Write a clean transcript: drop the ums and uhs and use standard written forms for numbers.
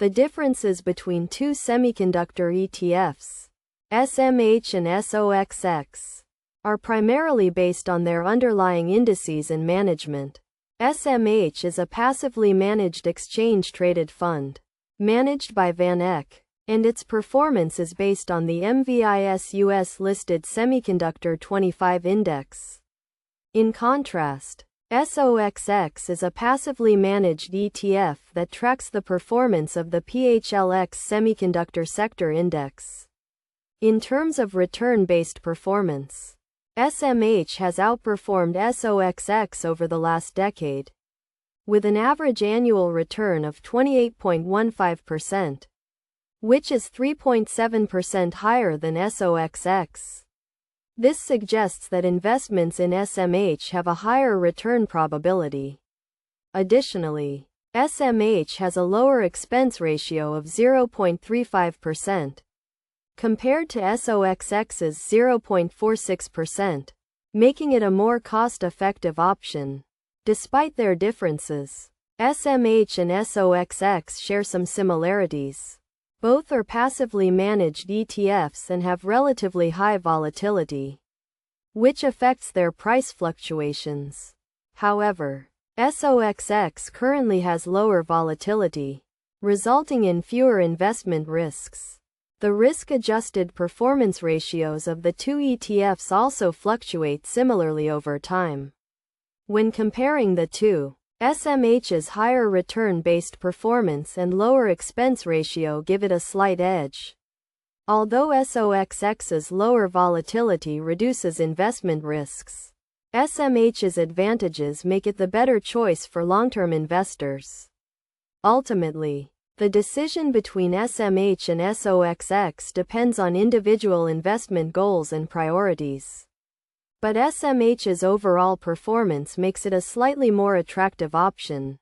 The differences between two semiconductor ETFs, SMH and SOXX, are primarily based on their underlying indices and management. SMH is a passively managed exchange-traded fund, managed by Van Eck, and its performance is based on the MVIS US-listed Semiconductor 25 Index. In contrast, SOXX is a passively managed ETF that tracks the performance of the PHLX Semiconductor Sector Index. In terms of return-based performance, SMH has outperformed SOXX over the last decade, with an average annual return of 28.15%, which is 3.7% higher than SOXX. This suggests that investments in SMH have a higher return probability. Additionally, SMH has a lower expense ratio of 0.35%, compared to SOXX's 0.46%, making it a more cost-effective option. Despite their differences, SMH and SOXX share some similarities. Both are passively managed ETFs and have relatively high volatility, which affects their price fluctuations. However, SOXX currently has lower volatility, resulting in fewer investment risks. The risk-adjusted performance ratios of the two ETFs also fluctuate similarly over time. When comparing the two, SMH's higher return-based performance and lower expense ratio give it a slight edge, although SOXX's lower volatility reduces investment risks. SMH's advantages make it the better choice for long-term investors. Ultimately, the decision between SMH and SOXX depends on individual investment goals and priorities. But SMH's overall performance makes it a slightly more attractive option.